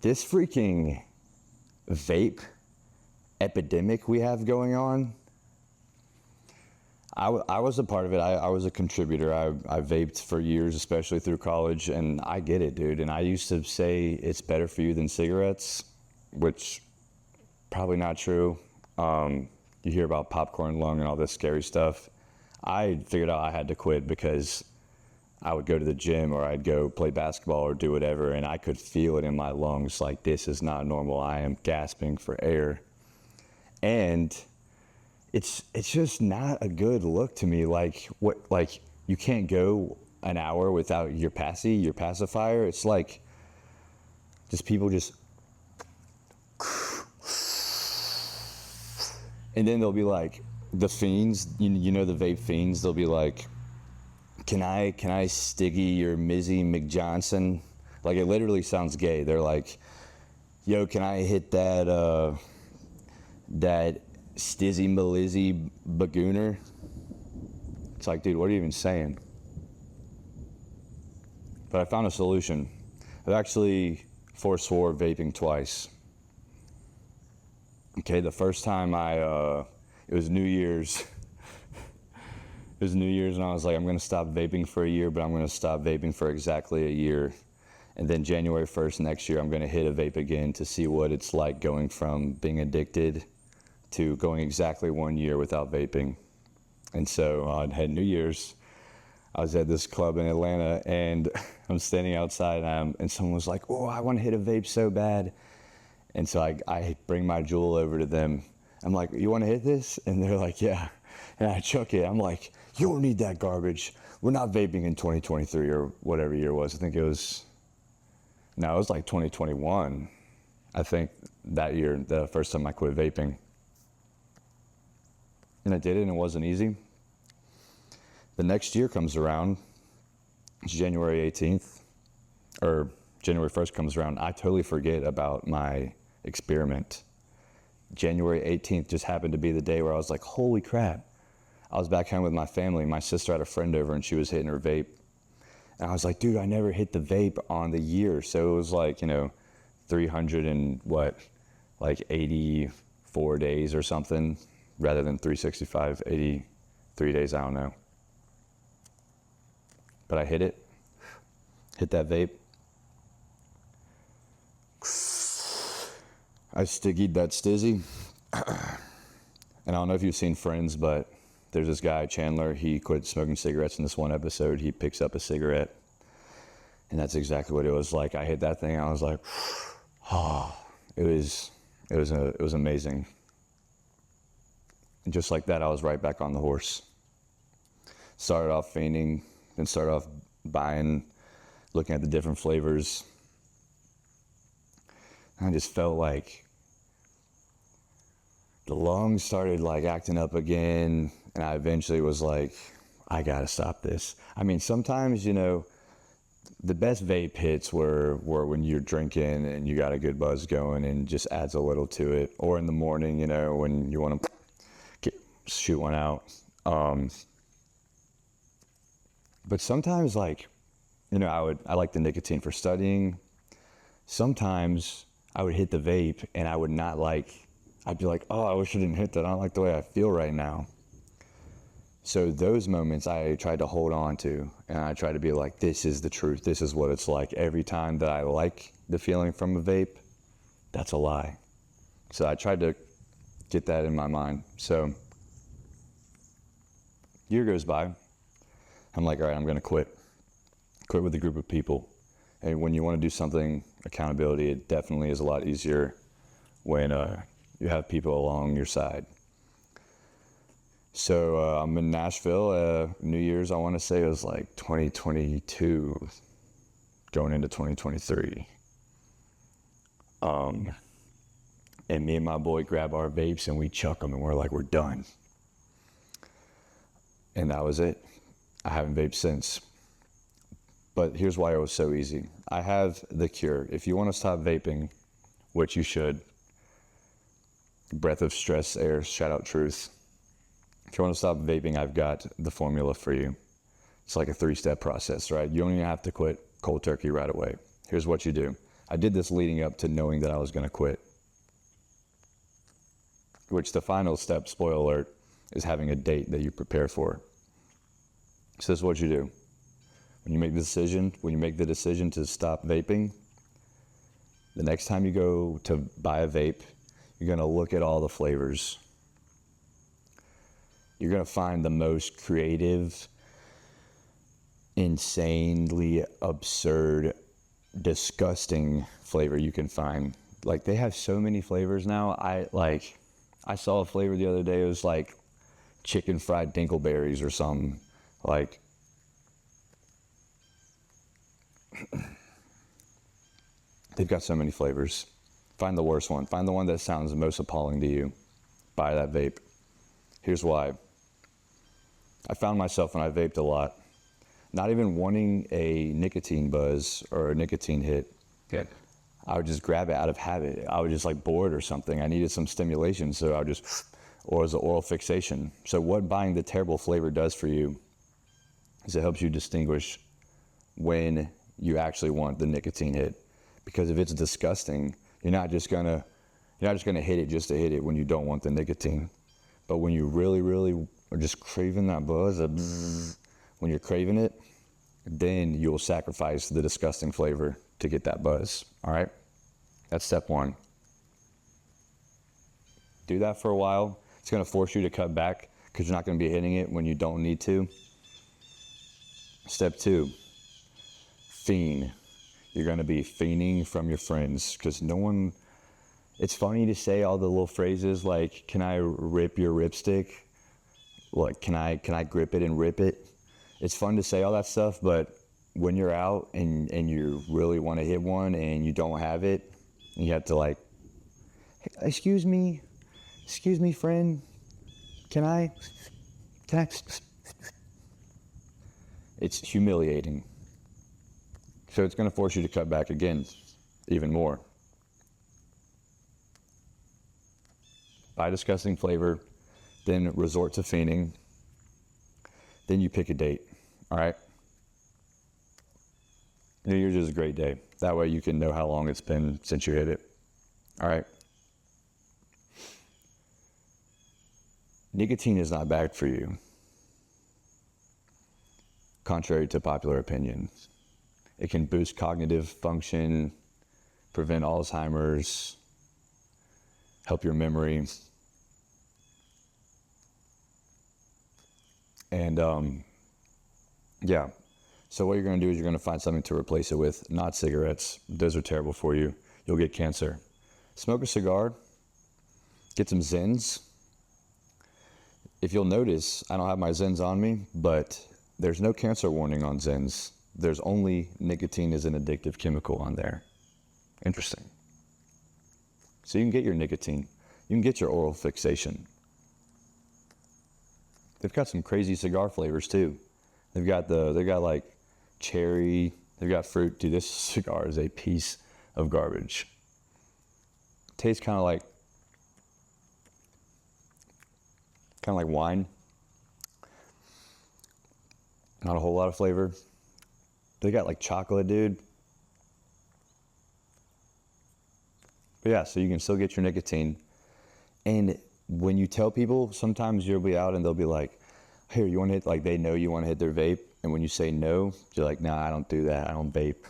This freaking vape epidemic we have going on, I was a part of it. I was a contributor. I vaped for years, especially through college, and I get it, dude. And I used to say it's better for you than cigarettes, which probably not true. You hear about popcorn lung and all this scary stuff. I figured out I had to quit because I would go to the gym or I'd go play basketball or do whatever, and I could feel it in my lungs like this is not normal. I am gasping for air. And it's just not a good look to me. Like you can't go an hour without your pacifier. It's like just people just, and then they'll be like the fiends, you know the vape fiends, they'll be like, can I Stiggy your Mizzy McJohnson? Like, it literally sounds gay. They're like, yo, can I hit that Stizzy Melizzy Bagooner? It's like, dude, what are you even saying? But I found a solution. I've actually forswore vaping twice. Okay, the first time it was New Year's. It was New Year's and I was like, I'm going to stop vaping for a year, but I'm going to stop vaping for exactly a year. And then January 1st next year, I'm going to hit a vape again to see what it's like going from being addicted to going exactly 1 year without vaping. And so I had New Year's. I was at this club in Atlanta and I'm standing outside and someone was like, oh, I want to hit a vape so bad. And so I bring my Juul over to them. I'm like, you want to hit this? And they're like, yeah. And I chuck it. I'm like, you don't need that garbage. We're not vaping in 2023 or whatever year it was. I think it was like 2021. I think that year, the first time I quit vaping. And I did it and it wasn't easy. The next year comes around. It's January 18th, or January 1st comes around. I totally forget about my experiment. January 18th just happened to be the day where I was like, holy crap. I was back home with my family. My sister had a friend over and she was hitting her vape. And I was like, dude, I never hit the vape on the year. So it was like, 300 and what, like 84 days or something, rather than 365, 83 days, I don't know. But I hit that vape. I stiggied that stizzy. And I don't know if you've seen Friends, but there's this guy, Chandler, he quit smoking cigarettes in this one episode. He picks up a cigarette. And that's exactly what it was like. I hit that thing, I was like, oh, it was amazing. And just like that, I was right back on the horse. Started off fiending, then started off buying, looking at the different flavors. I just felt like the lungs started like acting up again, and I eventually was like, I gotta stop this. I mean, sometimes, the best vape hits were when you're drinking and you got a good buzz going and just adds a little to it. Or in the morning, when you want to shoot one out. But sometimes, I like the nicotine for studying. Sometimes I would hit the vape and I would not I'd be like, oh, I wish I didn't hit that. I don't like the way I feel right now. So those moments I tried to hold on to, and I tried to be like, this is the truth. This is what it's like. Every time that I like the feeling from a vape, that's a lie. So I tried to get that in my mind. So year goes by. I'm like, all right, I'm going to quit. Quit with a group of people. And when you want to do something, accountability, it definitely is a lot easier when you have people along your side. So I'm in Nashville, New Year's, I want to say it was like 2022, going into 2023. And me and my boy grab our vapes and we chuck them and we're like, we're done. And that was it. I haven't vaped since. But here's why it was so easy. I have the cure. If you want to stop vaping, which you should, breath of stress air, shout out truth. If you want to stop vaping, I've got the formula for you. It's like a 3-step process, right? You don't even have to quit cold turkey right away. Here's what you do. I did this leading up to knowing that I was going to quit. Which the final step, spoiler alert, is having a date that you prepare for. So this is what you do. When you make the decision to stop vaping, the next time you go to buy a vape, you're going to look at all the flavors. You're going to find the most creative, insanely absurd, disgusting flavor you can find. Like, they have so many flavors now. I saw a flavor the other day. It was like chicken fried dingleberries or something. Like, they've got so many flavors. Find the worst one. Find the one that sounds most appalling to you. Buy that vape. Here's why. I found myself when I vaped a lot, not even wanting a nicotine buzz or a nicotine hit. Good. I would just grab it out of habit. I was just like bored or something. I needed some stimulation, so I would just, or as an oral fixation. So what buying the terrible flavor does for you is it helps you distinguish when you actually want the nicotine hit. Because if it's disgusting, you're not just gonna hit it just to hit it when you don't want the nicotine. But when you really, really are just craving that buzz, when you're craving it, then you'll sacrifice the disgusting flavor to get that buzz. All right? That's step one. Do that for a while. It's gonna force you to cut back because you're not gonna be hitting it when you don't need to. Step two, fiend. You're gonna be fiending from your friends because no one, it's funny to say all the little phrases like, can I rip your ripstick? Like, can I grip it and rip it? It's fun to say all that stuff, but when you're out and you really want to hit one and you don't have it, you have to like, excuse me, friend, can I? It's humiliating. So it's going to force you to cut back again, even more. Buy disgusting flavor, then resort to fiending, then you pick a date, all right? New Year's is a great day. That way you can know how long it's been since you hit it, all right? Nicotine is not bad for you, contrary to popular opinion. It can boost cognitive function, prevent Alzheimer's, help your memory. And yeah, so what you're going to do is you're going to find something to replace it with, not cigarettes. Those are terrible for you. You'll get cancer. Smoke a cigar, get some Zens. If you'll notice, I don't have my Zens on me, but there's no cancer warning on Zens. There's only nicotine is an addictive chemical on there. Interesting. So you can get your nicotine. You can get your oral fixation. They've got some crazy cigar flavors too. They've got like cherry, they've got fruit. Dude, this cigar is a piece of garbage. Tastes kind of like wine. Not a whole lot of flavor. They got like chocolate, dude. But yeah, so you can still get your nicotine. And when you tell people, sometimes you'll be out and they'll be like, here, you want to hit, like they know you want to hit their vape. And when you say no, you're like, nah, I don't do that. I don't vape.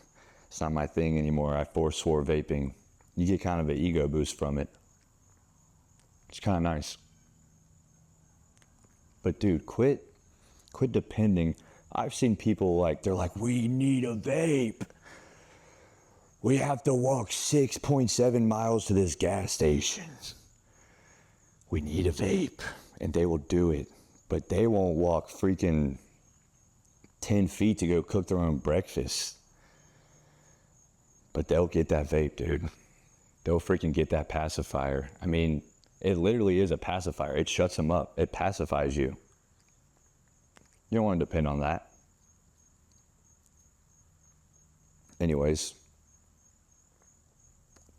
It's not my thing anymore. I forswore vaping. You get kind of an ego boost from it. It's kind of nice. But dude, quit depending. I've seen people like, they're like, we need a vape. We have to walk 6.7 miles to this gas station. We need a vape. And they will do it. But they won't walk freaking 10 feet to go cook their own breakfast. But they'll get that vape, dude. They'll freaking get that pacifier. I mean, it literally is a pacifier. It shuts them up. It pacifies you. You don't want to depend on that. Anyways,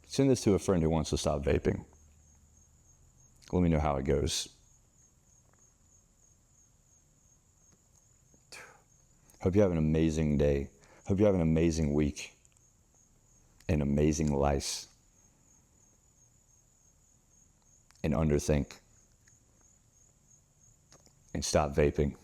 send this to a friend who wants to stop vaping. Let me know how it goes. Hope you have an amazing day. Hope you have an amazing week. an amazing lice and underthink and stop vaping.